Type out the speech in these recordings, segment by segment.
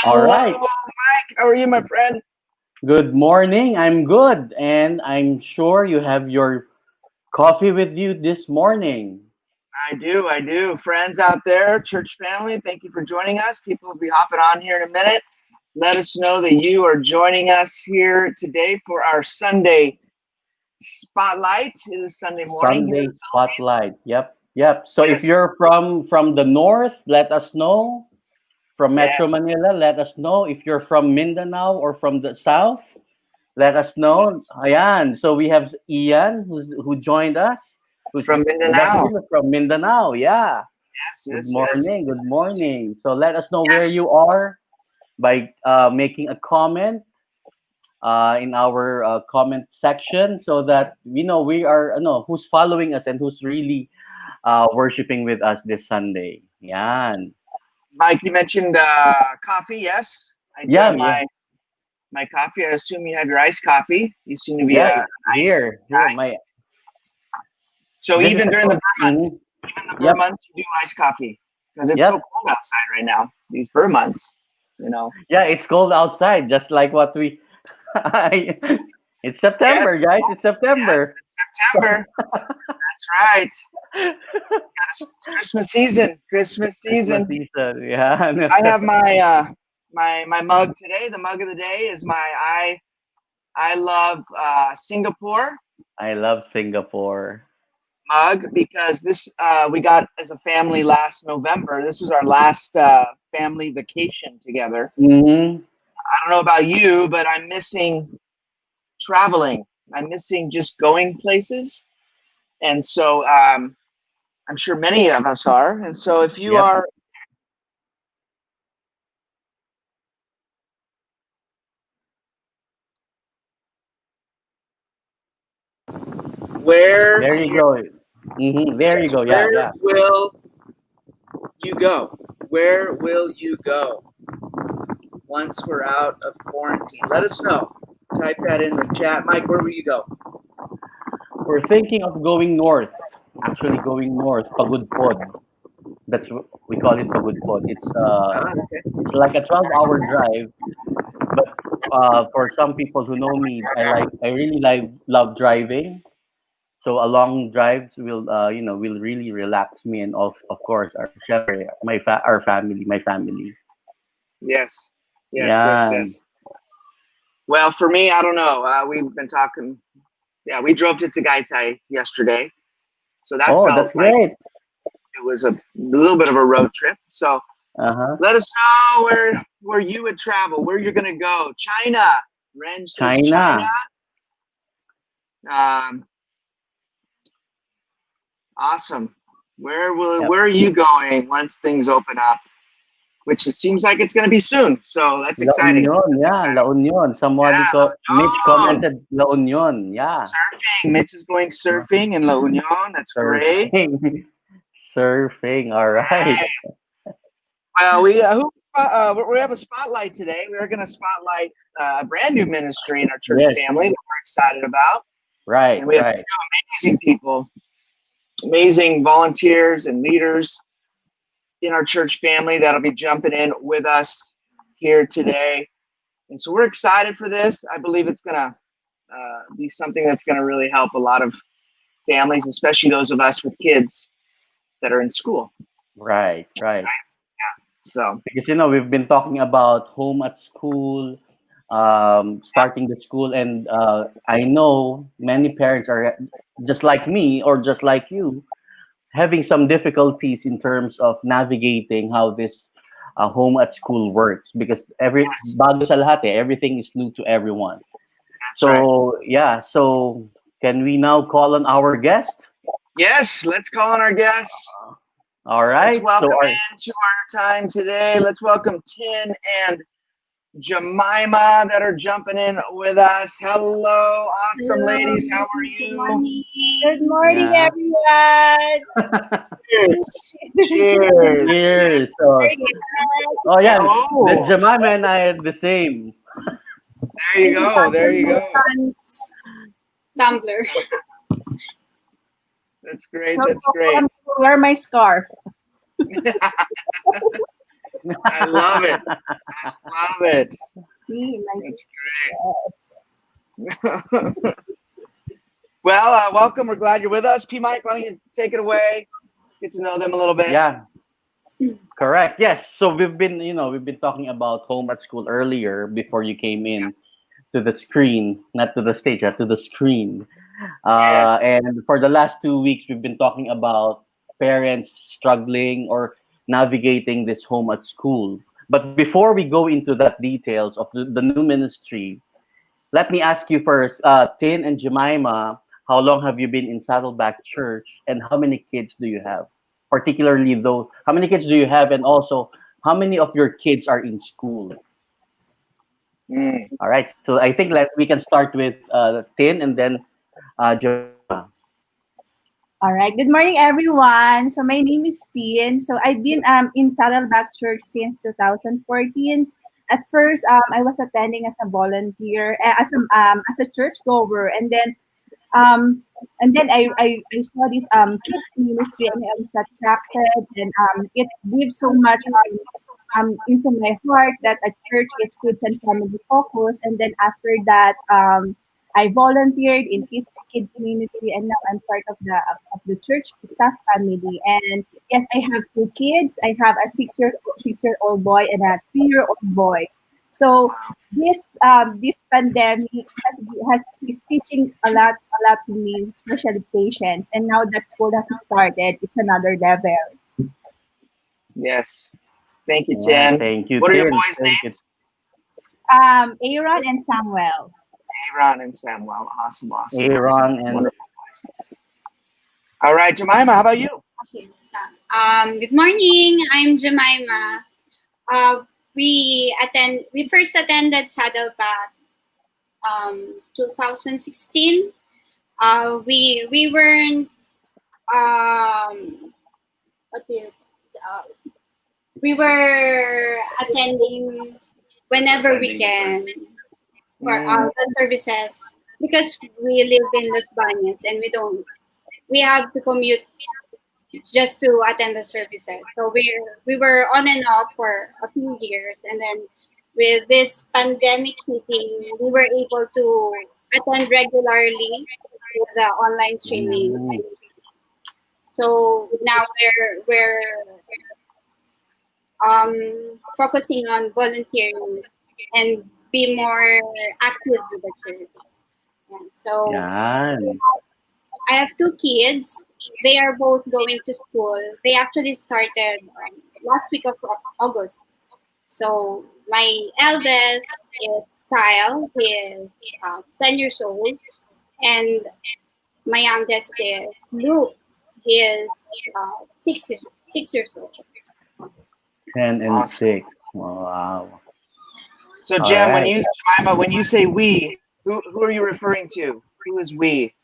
All Hello, right. Mike. How are you, my friend? Good morning. I'm good. And I'm sure you have your coffee with you this morning. I do. Friends out there, church family, thank you for joining us. People will be hopping on here in a minute. Let us know that you are joining us here today for our Sunday spotlight. It is Sunday morning here in Sunday the Philippines. spotlight. Yep. Yep. So if Yes, you're from the north, let us know. From Metro yes, Manila, let us know. If you're from Mindanao or from the south, let us know. yes. Ayan. So we have Ian who joined us, who's From with us Mindanao. here from Mindanao. Yeah. Yes, Good yes, yes. morning. Good morning. So let us know where Yes. you are by making a comment in our comment section so that we know we are no who's following us and who's really worshiping with us this Sunday. Yan. Mike, you mentioned coffee. Yes, I do have Yeah, yeah, my coffee. I assume you have your iced coffee. You seem to be yeah. a nice Here, guy. my So this is even a during the Burr months, mhm. even the Burr Yep, months, you do iced coffee because it's so yep. cold outside right now. These Burr months, you know. Yeah, it's cold outside, just like what we. It's Yes, September, it's guys. cold. It's Yes, September. it's September. That's right. It's Christmas season. Christmas Christmas season. season. Yeah. I have my mug today. The mug of the day is my I love Singapore I love Singapore. mug because this we got as a family last November. This was our last family vacation together. Hmm. I don't know about you, but I'm missing traveling. I'm missing just going places, and so I'm sure many of us are. And so if you Yep. are, where There you go. There you yes, go. Yeah, where yeah. will you go? Where will you go once we're out of quarantine? Let us know. Type that in the chat, Mike. Where will you go? We're thinking of going north. Actually, going north, Pagudpod. We call it Pagudpod. Okay. It's like a 12-hour drive. But for some people who know me, I really like love driving. So a long drive will really relax me and of course our syempre, our family, my family. Yes, yes, yes, Yeah. yes. Well, for me, I don't know. We've been talking. Yeah, we drove to Tagaytay yesterday, so that Oh, felt that's like great. it was a little bit of a road trip. So Uh-huh. let us know where you would travel, where you're gonna go. China. Ren says China. China. Um, awesome. Yep. Where are you going once things open up? Which it seems like it's gonna be soon. So that's La exciting. Union, That's yeah, La exciting. Union. Mitch Yeah, La Union. commented La Union, yeah. Surfing. Mitch is going surfing in La Union. That's great. Surfing. Surfing, all right. Right. Well, we have a spotlight today. We are going to spotlight a brand new ministry in our church Yes, family that we're excited about, and right, we have right. amazing people, amazing volunteers and leaders in our church family that'll be jumping in with us here today. And so we're excited for this. I believe it's going to be something that's going to really help a lot of families, especially those of us with kids that are in school. Right, right. So, Because we've been talking about home at school, starting the school, and I know many parents are just like me or just like you, having some difficulties in terms of navigating how this home at school works because yes, bago sa lahat everything is new to everyone. that's right. So yeah, so can we now call on our guest? Yes, let's call on our guests. All Let's right. welcome into our time today. Let's welcome Tin and Jemima that are jumping in with us. Hello, awesome Hello, ladies. How are good you? morning. Good morning, Yeah. everyone. Cheers. Cheers. Yes. Cheers. So, Very good. oh yeah, the Oh, Jemima and I are the same. there you This is go. There you my go. son's tumbler. That's great. So That's great. I'm to wear my scarf. I love it. Love it. Me, my That's yes. great. Well, welcome. We're glad you're with us. P. Mike, why don't you take it away? Let's get to know them a little bit. Yeah, correct. Yes. So we've been talking about home at school earlier before you came in to the screen, not to the stage, to the screen. Yes. And for the last 2 weeks, we've been talking about parents struggling or navigating this home at school. But before we go into that details of the new ministry, let me ask you first, Tin and Jemima, how long have you been in Saddleback Church, and how many kids do you have? Particularly, though, how many kids do you have, and also how many of your kids are in school? Mm. All right, so I think we can start with Tin and then Jemima. All right. Good morning, everyone. So my name is Tien. So I've been in Saddleback Church since 2014. At first, I was attending as a volunteer, as a church goer, and then I saw this kids ministry, and I was attracted, and it gives so much into my heart that a church is kids and family focused. And then after that, I volunteered in kids ministry, and now I'm part of the church staff family. And yes, I have two kids. I have a six-year-old boy and a 3-year-old boy. So this pandemic has is teaching a lot to me, especially patience. And now that school has started, it's another level. Yes. Thank you, Yeah, Tim. thank you, What are your Tin. boys' Thank you. names? Aaron and Samuel. Aaron and Samuel. Awesome, awesome, awesome. Aaron and Wonderful. All right, Jemima, how about you? Okay. Good morning. I'm Jemima. We first attended Saddleback 2016. We weren't what do you, uh, we were attending whenever we can for Mm, the services because we live in Los Baños and we have to commute just to attend the services. So we were on and off for a few years, and then with this pandemic hitting, we were able to attend regularly with the online streaming. mm, So now we're focusing on volunteering and be more active with the church. Yeah. So yan. I have two kids. They are both going to school. They actually started last week of August. So my eldest is Kyle. He is 10 years old. And my youngest is Luke. He is 6 years old. 10 and awesome. 6. Wow. So, All Jem, right. Jemima, when you say we, who are you referring to? Who is we?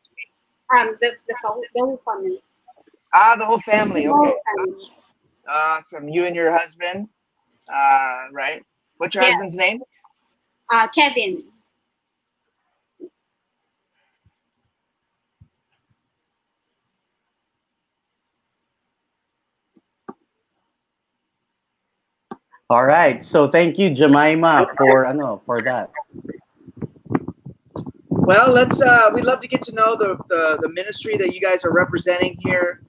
The whole family. The whole family. The Okay. whole family. Awesome. You and your husband, right? What's your Yeah. husband's name? Kevin. All right. So thank you, Jemima, for that. Well, we'd love to get to know the ministry that you guys are representing here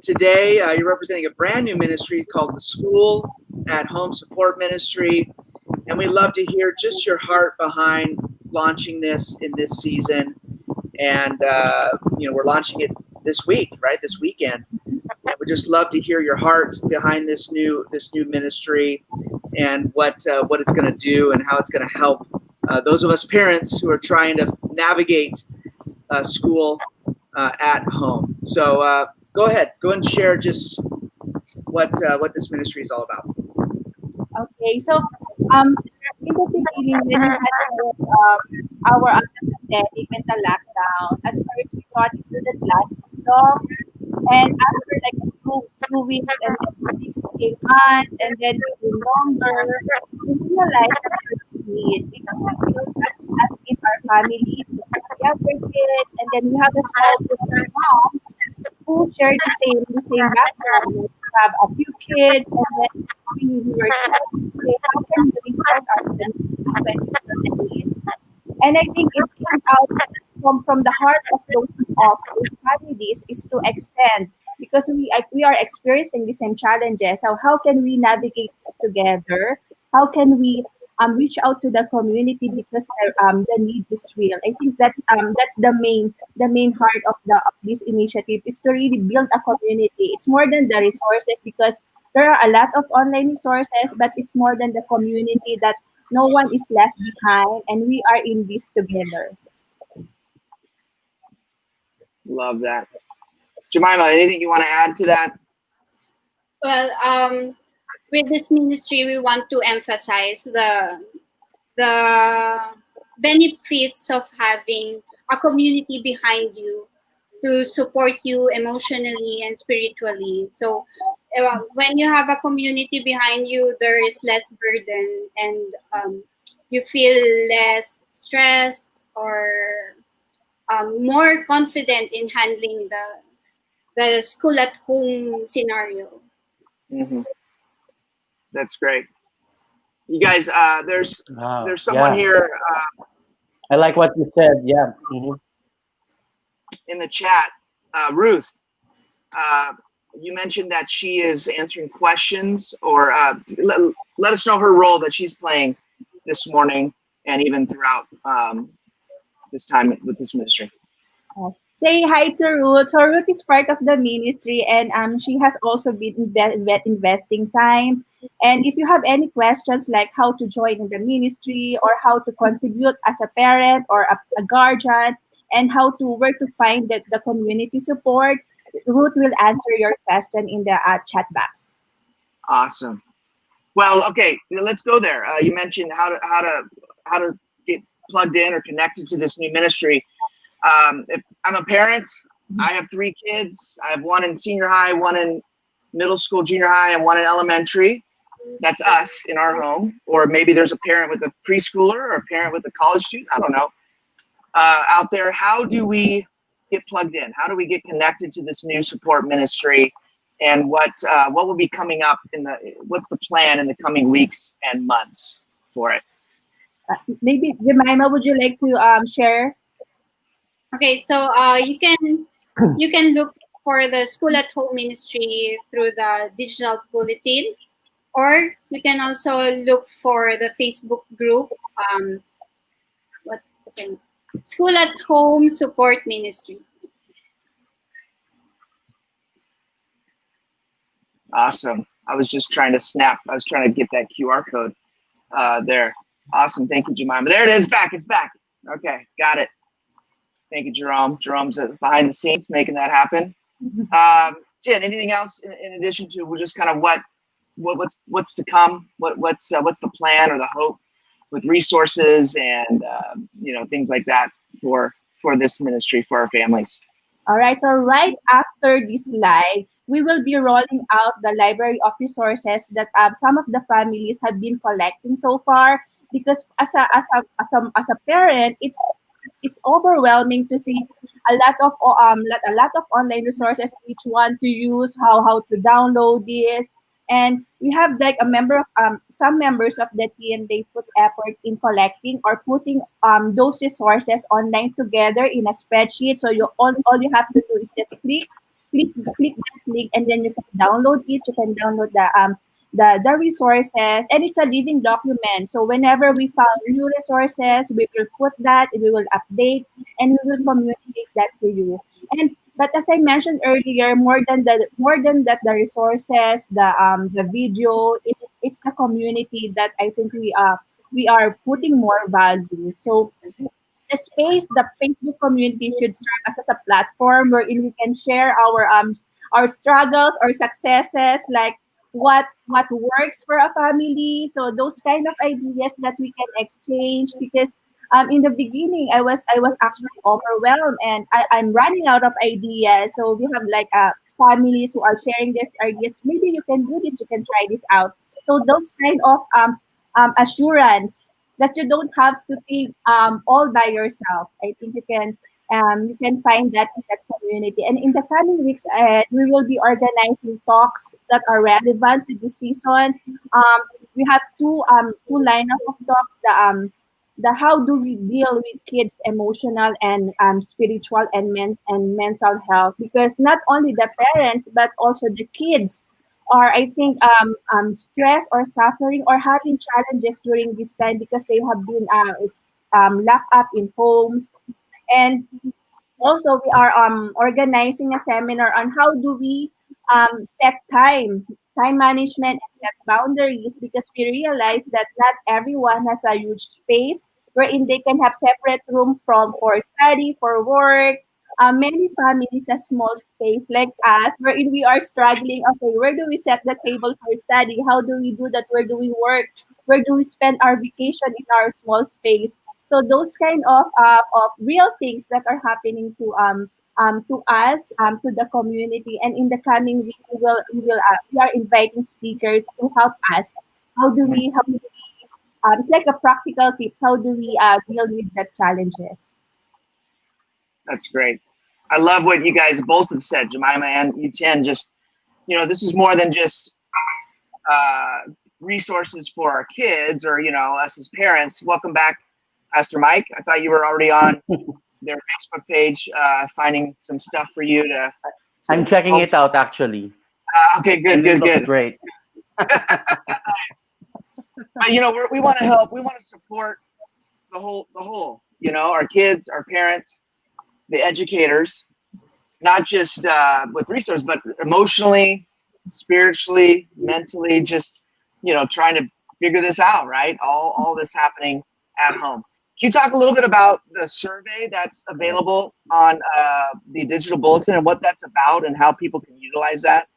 today. You're representing a brand new ministry called the School at Home Support Ministry, and we'd love to hear just your heart behind launching this in this season. And we're launching it this week, right? This weekend. And we'd just love to hear your heart behind this new ministry and what it's going to do and how it's going to help those of us parents who are trying to navigate school at home. So go ahead and share just what this ministry is all about. Okay, so in the beginning, when we had our pandemic and the lockdown, at first we thought it wouldn't last as long, and after like a few weeks, and then weeks became months, and then it became longer, we realized that we need because we feel that as in our family, we have their kids, and then we have a small group of moms who share the same background. have a few kids, and then we were trying to say, how can we reach out our community when we feel the need? And I think it came out from the heart of those families is to extend, because we are experiencing the same challenges. So how can we navigate this together? How can we reach out to the community, because the need is real. I think that's the main heart of this initiative, is to really build a community. It's more than the resources, because there are a lot of online resources, but it's more than the community, that no one is left behind, and we are in this together. Love that. Jemima, anything you want to add to that? Well, with this ministry, we want to emphasize the benefits of having a community behind you to support you emotionally and spiritually. So, when you have a community behind you, there is less burden, and you feel less stressed, or more confident in handling the school at home scenario. Hmm. That's great. You guys, Wow. there's someone Yeah. here I like what you said. Yeah. in the chat, Ruth. Uh, you mentioned that she is answering questions, or let us know her role that she's playing this morning and even throughout this time with this ministry. Say hi to Ruth. So Ruth is part of the ministry, and she has also been investing time. And if you have any questions like how to join in the ministry, or how to contribute as a parent or a guardian, and how to where to find the community support, Ruth will answer your question in the chat box. Awesome. Well, okay, let's go there. You mentioned how to get plugged in or connected to this new ministry. If I'm a parent, I have 3 kids. I have one in senior high, one in middle school, junior high, and one in elementary. That's us in our home. Or maybe there's a parent with a preschooler, or a parent with a college student. I don't know. Out there, how do we get plugged in? How do we get connected to this new support ministry? And what will be coming up what's the plan in the coming weeks and months for it? Maybe Jemima, would you like to share? Okay, so you can look for the school at home ministry through the digital bulletin, or you can also look for the Facebook group. What okay, School at Home Support Ministry. Awesome. I was trying to get that QR code there. Awesome. Thank you, Jemima. There it is. It's back. Okay, got it. Thank you, Jerome. Jerome's behind the scenes making that happen. Tin, anything else in addition to just kind of what's to come? What's the plan or the hope with resources and things like that for this ministry for our families? All right, so right after this live, we will be rolling out the library of resources that some of the families have been collecting so far. Because as a parent, it's overwhelming to see a lot of online resources, which one to use, how to download this. And we have like some members of the team, they put effort in collecting or putting those resources online together in a spreadsheet. So all you have to do is just click that link, and then you can download it. You can download the resources, and it's a living document. So whenever we found new resources, we will put that, we will update, and we will communicate that to you. And but as I mentioned earlier, more than that, the resources, the video, it's the community that I think we are putting more value. So the Facebook community should serve as a platform wherein we can share our struggles or successes, like what works for a family. So those kind of ideas that we can exchange, because in the beginning I was actually overwhelmed, and I'm running out of ideas. So we have like families who are sharing these ideas. Maybe you can do this, you can try this out. So those kind of assurance that you don't have to think all by yourself. I think you can You can find that in that community. And in the coming weeks ahead, we will be organizing talks that are relevant to this season. We have two lineup of talks. The how do we deal with kids' emotional and spiritual and mental health, because not only the parents but also the kids are, I think, stressed or suffering or having challenges during this time because they have been locked up in homes. And also we are organizing a seminar on how do we set time management and set boundaries, because we realize that not everyone has a huge space wherein they can have separate room from for study, for work. Many families a small space like us wherein we are struggling, okay, where do we set the table for study, how do we do that, where do we work, where do we spend our vacation in our small space. So those kind of real things that are happening to us, to the community, and in the coming weeks we are inviting speakers to help us. How do we it's like a practical tips. How do we deal with the challenges? That's great. I love what you guys both have said, Jemima and U10. Just, this is more than just uh, resources for our kids or, us as parents. Welcome back, Pastor Mike. I thought you were already on their Facebook page, finding some stuff for you to I'm checking it out actually, okay, good, and it good, looks good. great. But we want to help. We want to support the whole. Our kids, our parents, the educators, not just with resources, but emotionally, spiritually, mentally. Just trying to figure this out. Right, all this happening at home. Can you talk a little bit about the survey that's available on the digital bulletin and what that's about and how people can utilize that?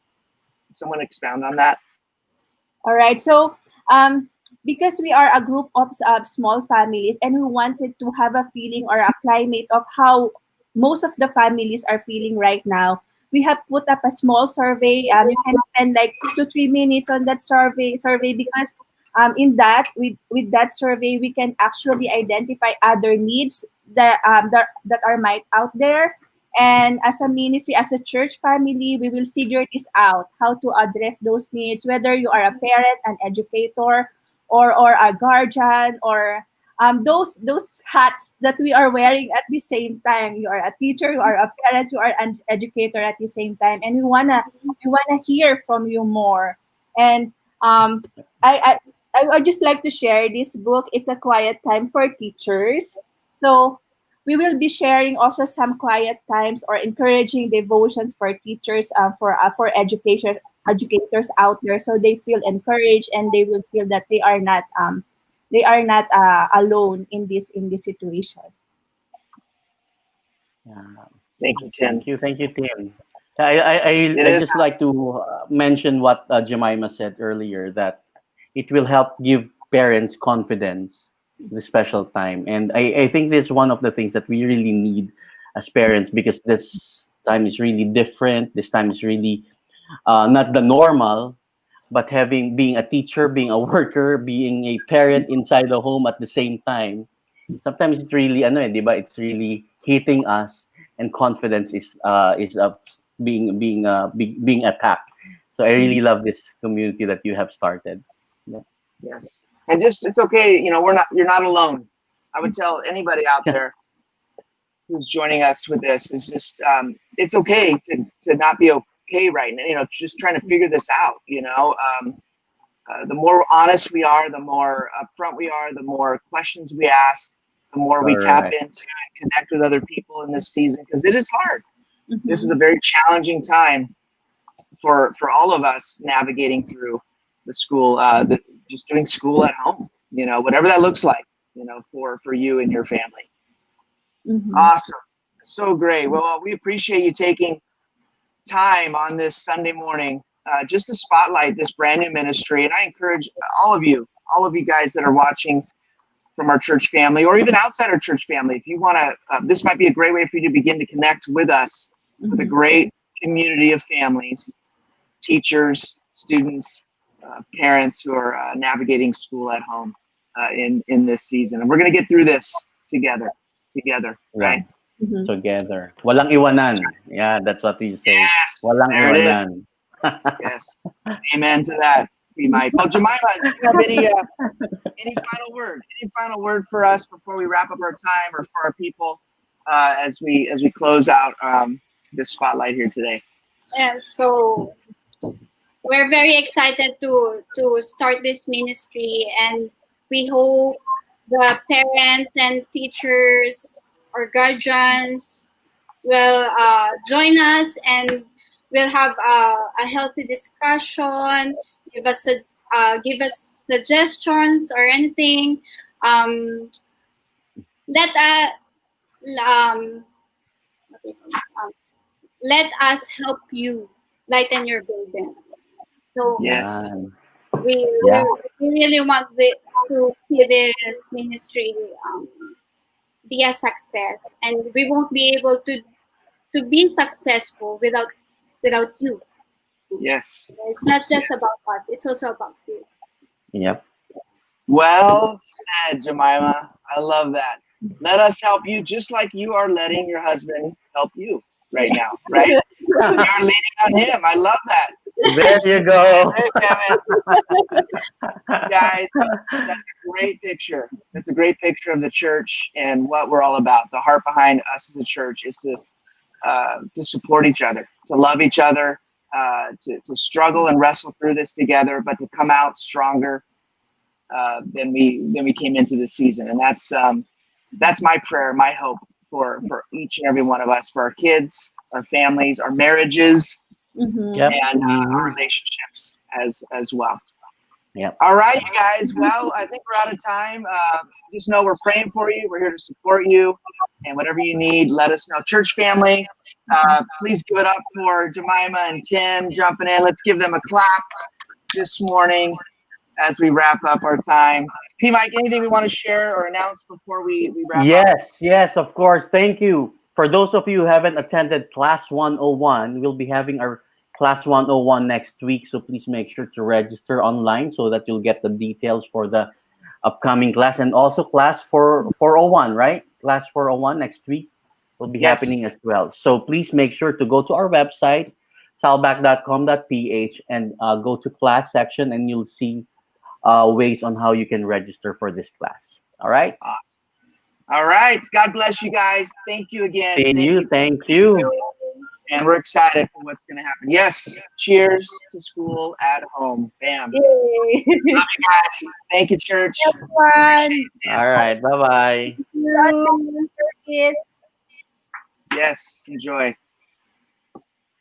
Can someone expound on that? All right. So, because we are a group of small families and we wanted to have a feeling or a climate of how most of the families are feeling right now, we have put up a small survey. You can spend like 2 to 3 minutes on that survey because in that with that survey we can actually identify other needs that are might out there. And as a ministry, as a church family, we will figure this out, how to address those needs, whether you are a parent, an educator, or a guardian, or those hats that we are wearing at the same time. You are a teacher, you are a parent, you are an educator at the same time, and we wanna hear from you more. And I, I would just like to share this book. It's a quiet time for teachers. So we will be sharing also some quiet times or encouraging devotions for teachers, for educators out there, so they feel encouraged and they will feel that they are not alone in this situation. Yeah. Thank you, Tim. Thank you, Tim. I It is. just like to mention what Jemima said earlier, that it will help give parents confidence the special time. And I think this is one of the things that we really need as parents, because this time is really different. This time is really not the normal, but being a teacher, being a worker, being a parent inside the home at the same time, sometimes it's really ano, di ba? It's really hitting us, and confidence is being attacked. So I really love this community that you have started. Yeah. Yes. And just it's okay, you're not alone. I would tell anybody out there who's joining us with this is just it's okay to not be okay right now. Just trying to figure this out. The more honest we are, the more upfront we are, the more questions we ask, the more we tap Correct. into and connect with other people in this season, because it is hard. This is Mhm. a very challenging time for all of us navigating through the school, just doing school at home. Whatever that looks like. For you and your family. Mhm. Awesome. So great. Well, we appreciate you taking time on this Sunday morning just to spotlight this brand new ministry. And I encourage all of you guys that are watching from our church family or even outside our church family, if you want to, this might be a great way for you to begin to connect with us, with a Mhm. great community of families, teachers, students, parents who are navigating school at home in this season. And we're going to get through this together, Yeah. right? Mhm. together. Walang iwanan. Yeah, that's what you say. Yes, Walang there it iwanan. is. Yes, amen to that, P. Mike. Well, Jemima, do you have any final word? Any final word for us before we wrap up our time, or for our people as we close out this spotlight here today? Yeah, so we're very excited to start this ministry, and we hope the parents and teachers or guardians will join us, and we'll have a healthy discussion, give us suggestions or anything. um, let um, um, let us help you lighten your burden. So Yes, Yan. we Yeah. we really want to see this ministry um, be a success, and we won't be able to be successful without you. yes, It's not just yes. about us; it's also about you. Yep. Well said, Jemima. I love that. Let us help you just like you are letting your husband help you right now, right? You're leaning on him. I love that. There you go. Hey, Kevin. Guys, that's a great picture. That's a great picture of the church and what we're all about. The heart behind us as a church is to support each other, to love each other, to struggle and wrestle through this together, but to come out stronger than we came into this season. And that's my prayer, my hope for each and every one of us, for our kids, our families, our marriages, Mhm. Yep. and our Mhm. relationships as well. Yep. All right, you guys. Well, I think we're out of time. Just know we're praying for you. We're here to support you, and whatever you need, let us know. Church family, please give it up for Jemima and Tim jumping in. Let's give them a clap this morning as we wrap up our time. P. Mike, anything we want to share or announce before we wrap up? Yes, of course. Thank you. For those of you who haven't attended Class 101, we'll be having our Class 101 next week. So please make sure to register online so that you'll get the details for the upcoming class. And also Class 401, right? Class 401 next week will be Yes. happening as well. So please make sure to go to our website, salback.com.ph, and go to class section, and you'll see ways on how you can register for this class. All right? Awesome. All right. God bless you guys. Thank you again. See Thank you. you. Thank you. And we're excited for what's going to happen. Yes. Cheers to school at home. Bam. Yay. Guys, thank you, church. Everyone. All right. Bye bye. God bless you. Yes. Enjoy.